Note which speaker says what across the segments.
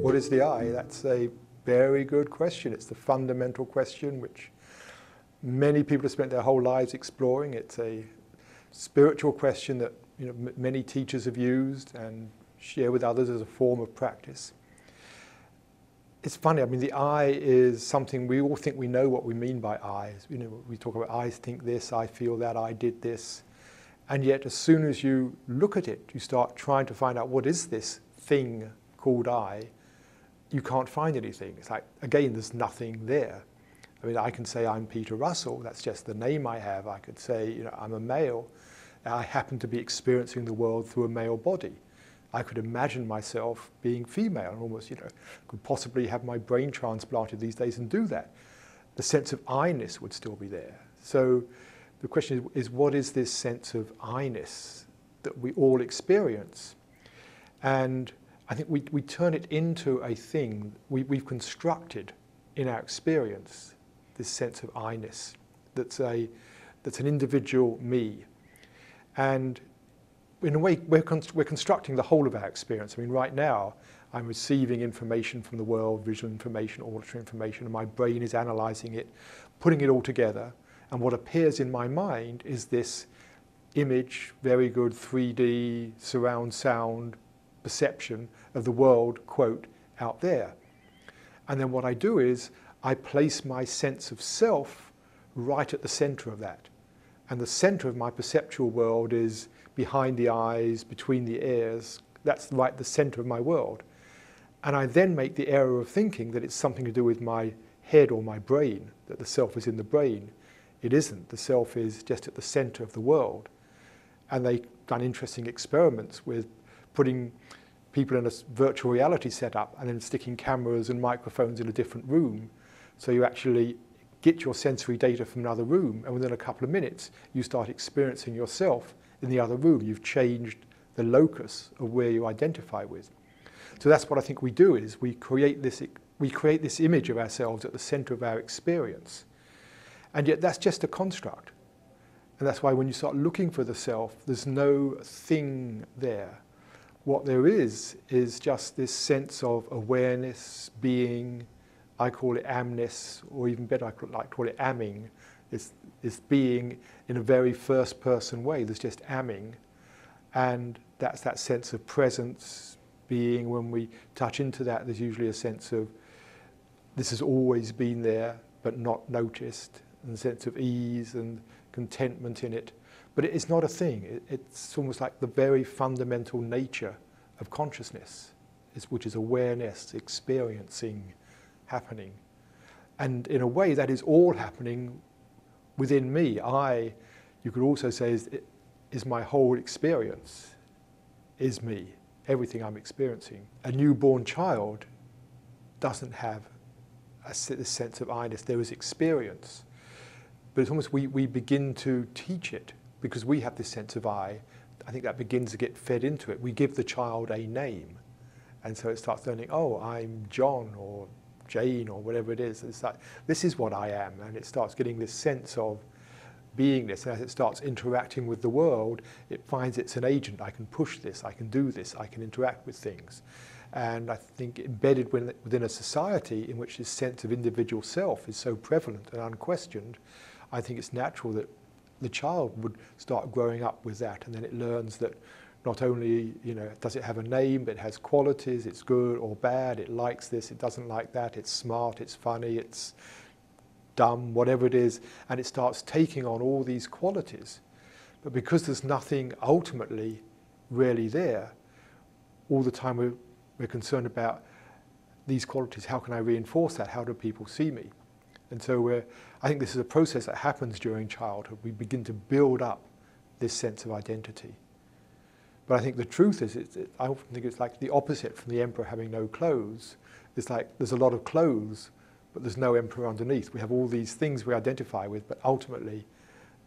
Speaker 1: what is the I? That's a very good question. It's the fundamental question which many people have spent their whole lives exploring. It's a spiritual question that many teachers have used and share with others as a form of practice. It's funny, I mean, the I is something we all think we know what we mean by I. We talk about I think this, I feel that, I did this. And yet as soon as you look at it, you start trying to find out what is this thing called I, you can't find anything. It's like, again, there's nothing there. I mean, I can say I'm Peter Russell, that's just the name I have. I could say, I'm a male. I happen to be experiencing the world through a male body. I could imagine myself being female and almost, could possibly have my brain transplanted these days and do that. The sense of I-ness would still be there. So the question is what is this sense of I-ness that we all experience? And I think we turn it into a thing we've constructed in our experience, this sense of I-ness that's an individual me. And in a way, we're constructing the whole of our experience. I mean, right now, I'm receiving information from the world, visual information, auditory information, and my brain is analysing it, putting it all together. And what appears in my mind is this image, very good 3D surround sound perception of the world, quote, out there. And then what I do is I place my sense of self right at the centre of that. And the centre of my perceptual world is behind the eyes, between the ears. That's right, the centre of my world. And I then make the error of thinking that it's something to do with my head or my brain, that the self is in the brain. It isn't. The self is just at the centre of the world. And they've done interesting experiments with putting people in a virtual reality setup and then sticking cameras and microphones in a different room. So you actually get your sensory data from another room, and within a couple of minutes, you start experiencing yourself in the other room. You've changed the locus of where you identify with. So that's what I think we do, is we create this image of ourselves at the centre of our experience. And yet that's just a construct. And that's why when you start looking for the self, there's no thing there. What there is just this sense of awareness, being. I call it amness, or even better, I like to call it amming. It's being in a very first person way. There's just amming. And that's that sense of presence, being. When we touch into that, there's usually a sense of this has always been there, but not noticed, and a sense of ease and contentment in it. But it's not a thing. It's almost like the very fundamental nature of consciousness, which is awareness, experiencing, happening. And in a way, that is all happening within me. You could also say, is my whole experience, is me, everything I'm experiencing. A newborn child doesn't have this sense of I-ness. There is experience. But it's almost we begin to teach it because we have this sense of I. I think that begins to get fed into it. We give the child a name. And so it starts learning, oh, I'm John or Jane or whatever it is. It's like, this is what I am. And it starts getting this sense of beingness. And as it starts interacting with the world, it finds it's an agent. I can push this, I can do this, I can interact with things. And I think embedded within a society in which this sense of individual self is so prevalent and unquestioned, I think it's natural that the child would start growing up with that, and then it learns that not only does it have a name, but it has qualities, it's good or bad, it likes this, it doesn't like that, it's smart, it's funny, it's dumb, whatever it is, and it starts taking on all these qualities. But because there's nothing ultimately really there, all the time we're concerned about these qualities. How can I reinforce that? How do people see me? And so I think this is a process that happens during childhood. We begin to build up this sense of identity. But I think the truth is, I often think it's like the opposite from the emperor having no clothes. It's like there's a lot of clothes, but there's no emperor underneath. We have all these things we identify with, but ultimately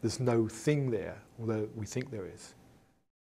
Speaker 1: there's no thing there, although we think there is.